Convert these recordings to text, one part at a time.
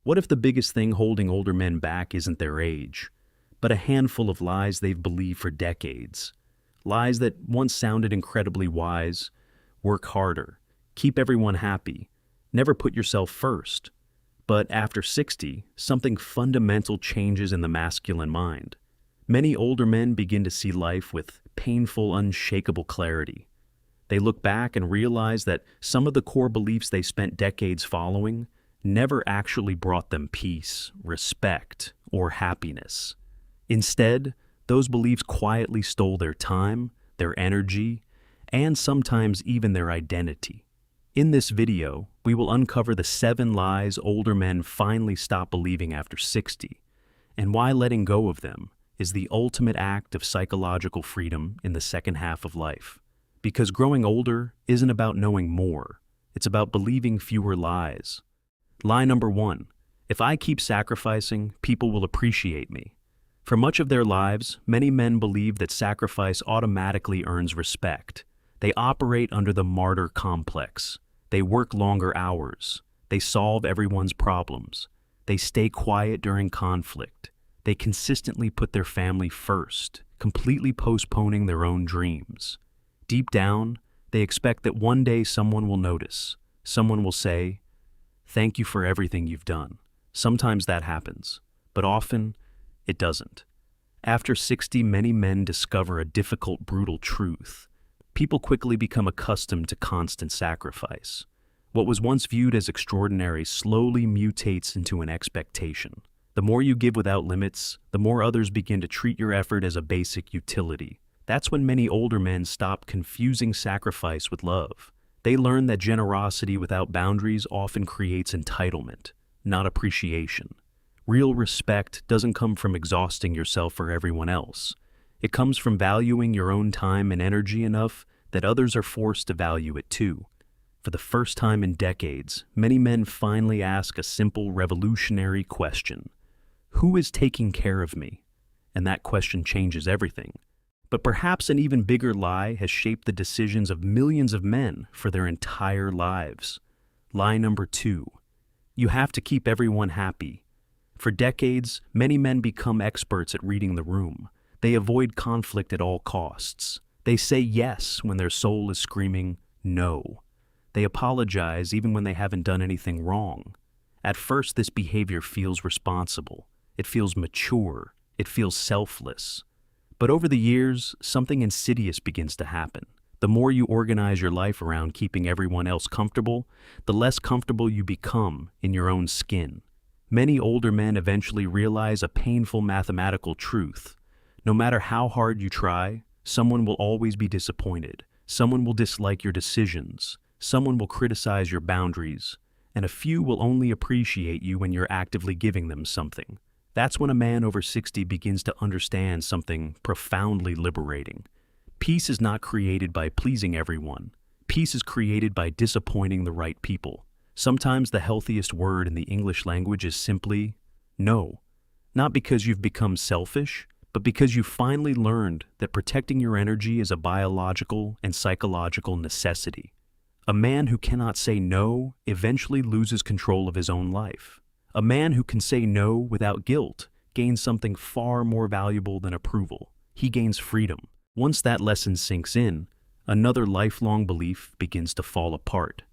What if the biggest thing holding older men back isn't their age, but a handful of lies they've believed for decades? Lies that once sounded incredibly wise: work harder, keep everyone happy, never put yourself first. But after 60, something fundamental changes in the masculine mind. Many older men begin to see life with painful, unshakable clarity. They look back and realize that some of the core beliefs they spent decades following never actually brought them peace, respect, or happiness. Instead, those beliefs quietly stole their time, their energy, and sometimes even their identity. In this video, we will uncover the 7 lies older men finally stop believing after 60, and why letting go of them is the ultimate act of psychological freedom in the second half of life. Because growing older isn't about knowing more, it's about believing fewer lies. Lie number 1: if I keep sacrificing, people will appreciate me. For much of their lives, many men believe that sacrifice automatically earns respect. They operate under the martyr complex. They work longer hours. They solve everyone's problems. They stay quiet during conflict. They consistently put their family first, completely postponing their own dreams. Deep down, they expect that one day someone will notice. Someone will say, "Thank you for everything you've done." Sometimes that happens, but often it doesn't. After 60, many men discover a difficult, brutal truth. People quickly become accustomed to constant sacrifice. What was once viewed as extraordinary slowly mutates into an expectation. The more you give without limits, the more others begin to treat your effort as a basic utility. That's when many older men stop confusing sacrifice with love. They learn that generosity without boundaries often creates entitlement, not appreciation. Real respect doesn't come from exhausting yourself for everyone else. It comes from valuing your own time and energy enough that others are forced to value it too. For the first time in decades, many men finally ask a simple, revolutionary question: who is taking care of me? And that question changes everything. But perhaps an even bigger lie has shaped the decisions of millions of men for their entire lives. Lie number 2: you have to keep everyone happy. For decades, many men become experts at reading the room. They avoid conflict at all costs. They say yes when their soul is screaming no. They apologize even when they haven't done anything wrong. At first, this behavior feels responsible. It feels mature. It feels selfless. But over the years, something insidious begins to happen. The more you organize your life around keeping everyone else comfortable, the less comfortable you become in your own skin. Many older men eventually realize a painful mathematical truth. No matter how hard you try, someone will always be disappointed. Someone will dislike your decisions. Someone will criticize your boundaries. And a few will only appreciate you when you're actively giving them something. That's when a man over 60 begins to understand something profoundly liberating. Peace is not created by pleasing everyone. Peace is created by disappointing the right people. Sometimes the healthiest word in the English language is simply no. Not because you've become selfish, but because you've finally learned that protecting your energy is a biological and psychological necessity. A man who cannot say no eventually loses control of his own life. A man who can say no without guilt gains something far more valuable than approval. He gains freedom. Once that lesson sinks in, another lifelong belief begins to fall apart.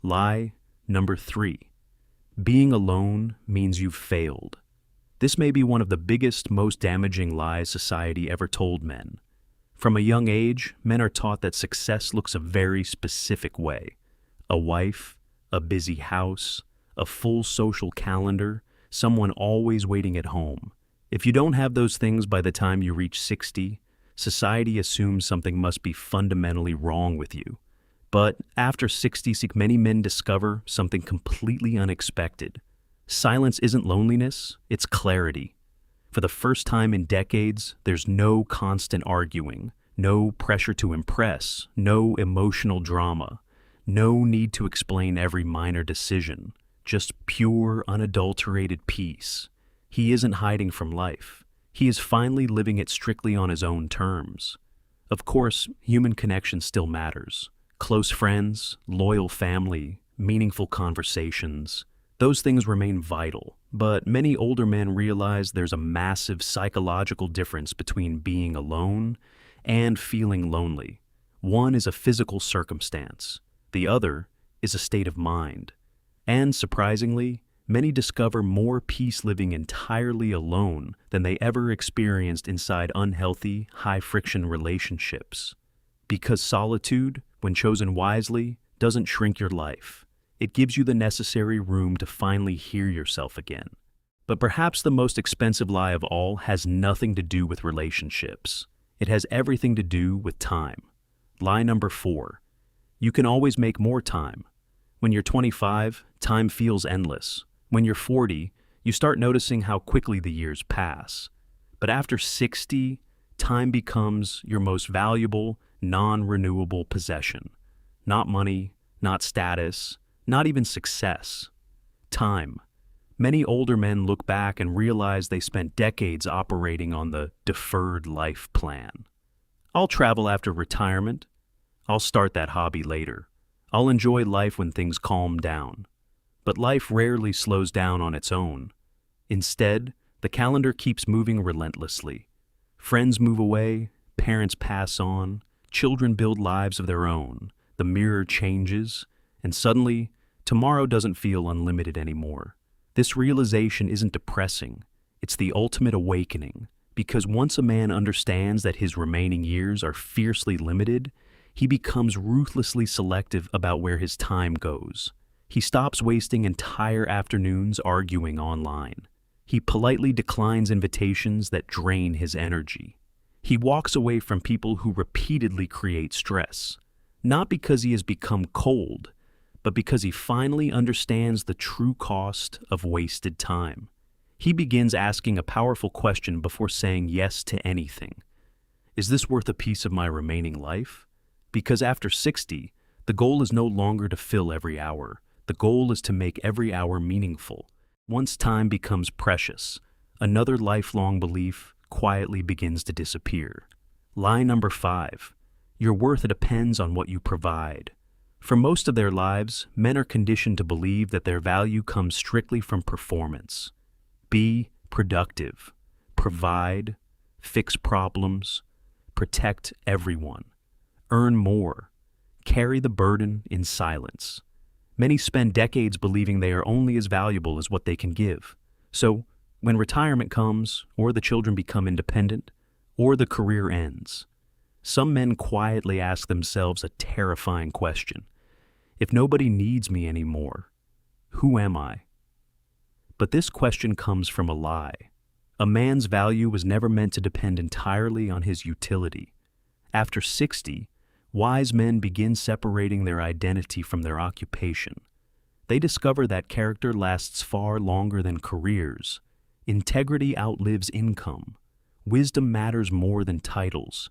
Lie number 3: being alone means you've failed. This may be one of the biggest, most damaging lies society ever told men. From a young age, men are taught that success looks a very specific way. A wife, a busy house, a full social calendar, someone always waiting at home. If you don't have those things by the time you reach 60, society assumes something must be fundamentally wrong with you. But after 60, many men discover something completely unexpected. Silence isn't loneliness, it's clarity. For the first time in decades, there's no constant arguing, no pressure to impress, no emotional drama, no need to explain every minor decision. Just pure, unadulterated peace. He isn't hiding from life. He is finally living it strictly on his own terms. Of course, human connection still matters. Close friends, loyal family, meaningful conversations. Those things remain vital, but many older men realize there's a massive psychological difference between being alone and feeling lonely. One is a physical circumstance, the other is a state of mind. And surprisingly, many discover more peace living entirely alone than they ever experienced inside unhealthy, high-friction relationships. Because solitude, when chosen wisely, doesn't shrink your life. It gives you the necessary room to finally hear yourself again. But perhaps the most expensive lie of all has nothing to do with relationships. It has everything to do with time. Lie number 4. You can always make more time. When you're 25, time feels endless. When you're 40, you start noticing how quickly the years pass. But after 60, time becomes your most valuable, non-renewable possession. Not money, not status, not even success. Time. Many older men look back and realize they spent decades operating on the deferred life plan. I'll travel after retirement. I'll start that hobby later. I'll enjoy life when things calm down. But life rarely slows down on its own. Instead, the calendar keeps moving relentlessly. Friends move away, parents pass on, children build lives of their own, the mirror changes, and suddenly, tomorrow doesn't feel unlimited anymore. This realization isn't depressing, it's the ultimate awakening, because once a man understands that his remaining years are fiercely limited, he becomes ruthlessly selective about where his time goes. He stops wasting entire afternoons arguing online. He politely declines invitations that drain his energy. He walks away from people who repeatedly create stress, not because he has become cold, but because he finally understands the true cost of wasted time. He begins asking a powerful question before saying yes to anything. Is this worth a piece of my remaining life? Because after 60, the goal is no longer to fill every hour. The goal is to make every hour meaningful. Once time becomes precious, another lifelong belief quietly begins to disappear. Lie number 5. Your worth depends on what you provide. For most of their lives, men are conditioned to believe that their value comes strictly from performance. Be productive, provide, fix problems, protect everyone, earn more, carry the burden in silence. Many spend decades believing they are only as valuable as what they can give. So, when retirement comes, or the children become independent, or the career ends, some men quietly ask themselves a terrifying question. If nobody needs me anymore, who am I? But this question comes from a lie. A man's value was never meant to depend entirely on his utility. After 60, wise men begin separating their identity from their occupation. They discover that character lasts far longer than careers. Integrity outlives income. Wisdom matters more than titles.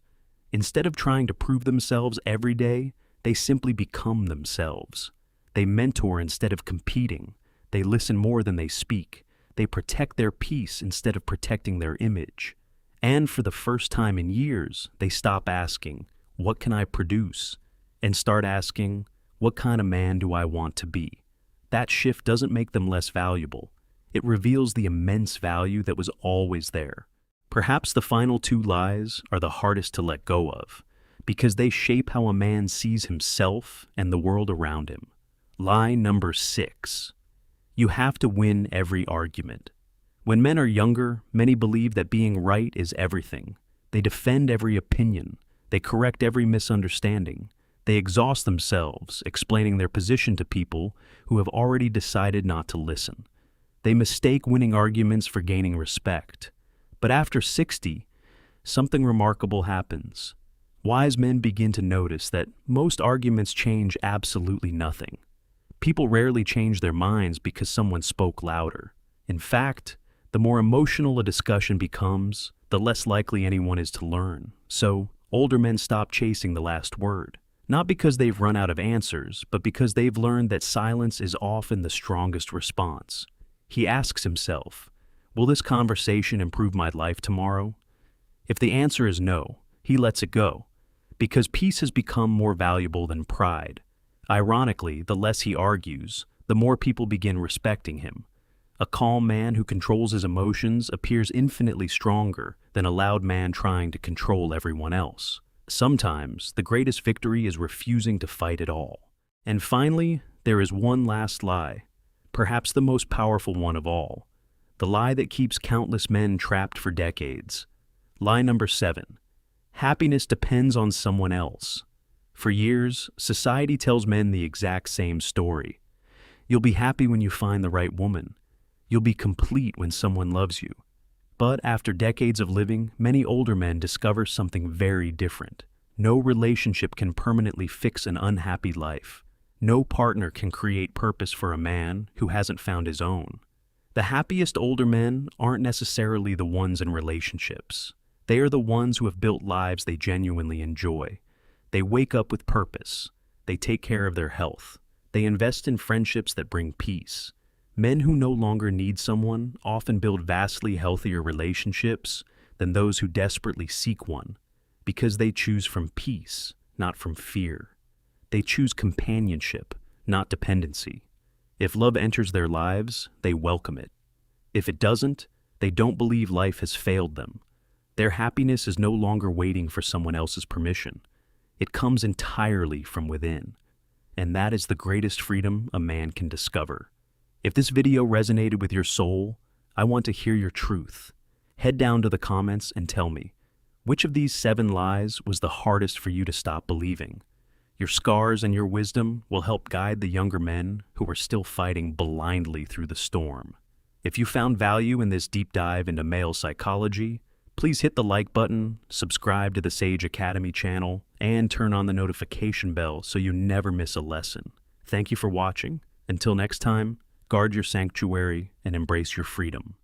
Instead of trying to prove themselves every day, they simply become themselves. They mentor instead of competing. They listen more than they speak. They protect their peace instead of protecting their image. And for the first time in years, they stop asking, "What can I produce?" and start asking, "What kind of man do I want to be?" That shift doesn't make them less valuable. It reveals the immense value that was always there. Perhaps the final 2 lies are the hardest to let go of, because they shape how a man sees himself and the world around him. Lie number 6. You have to win every argument. When men are younger, many believe that being right is everything. They defend every opinion. They correct every misunderstanding. They exhaust themselves, explaining their position to people who have already decided not to listen. They mistake winning arguments for gaining respect. But after 60, something remarkable happens. Wise men begin to notice that most arguments change absolutely nothing. People rarely change their minds because someone spoke louder. In fact, the more emotional a discussion becomes, the less likely anyone is to learn. So, older men stop chasing the last word. Not because they've run out of answers, but because they've learned that silence is often the strongest response. He asks himself, will this conversation improve my life tomorrow? If the answer is no, he lets it go, because peace has become more valuable than pride. Ironically, the less he argues, the more people begin respecting him. A calm man who controls his emotions appears infinitely stronger than a loud man trying to control everyone else. Sometimes, the greatest victory is refusing to fight at all. And finally, there is one last lie, perhaps the most powerful one of all, the lie that keeps countless men trapped for decades. Lie number 7. Happiness depends on someone else. For years, society tells men the exact same story. You'll be happy when you find the right woman. You'll be complete when someone loves you. But after decades of living, many older men discover something very different. No relationship can permanently fix an unhappy life. No partner can create purpose for a man who hasn't found his own. The happiest older men aren't necessarily the ones in relationships. They are the ones who have built lives they genuinely enjoy. They wake up with purpose. They take care of their health. They invest in friendships that bring peace. Men who no longer need someone often build vastly healthier relationships than those who desperately seek one, because they choose from peace, not from fear. They choose companionship, not dependency. If love enters their lives, they welcome it. If it doesn't, they don't believe life has failed them. Their happiness is no longer waiting for someone else's permission. It comes entirely from within. And that is the greatest freedom a man can discover. If this video resonated with your soul, I want to hear your truth. Head down to the comments and tell me, which of these 7 lies was the hardest for you to stop believing? Your scars and your wisdom will help guide the younger men who are still fighting blindly through the storm. If you found value in this deep dive into male psychology, please hit the like button, subscribe to the Sage Academy channel, and turn on the notification bell so you never miss a lesson. Thank you for watching. Until next time, guard your sanctuary and embrace your freedom.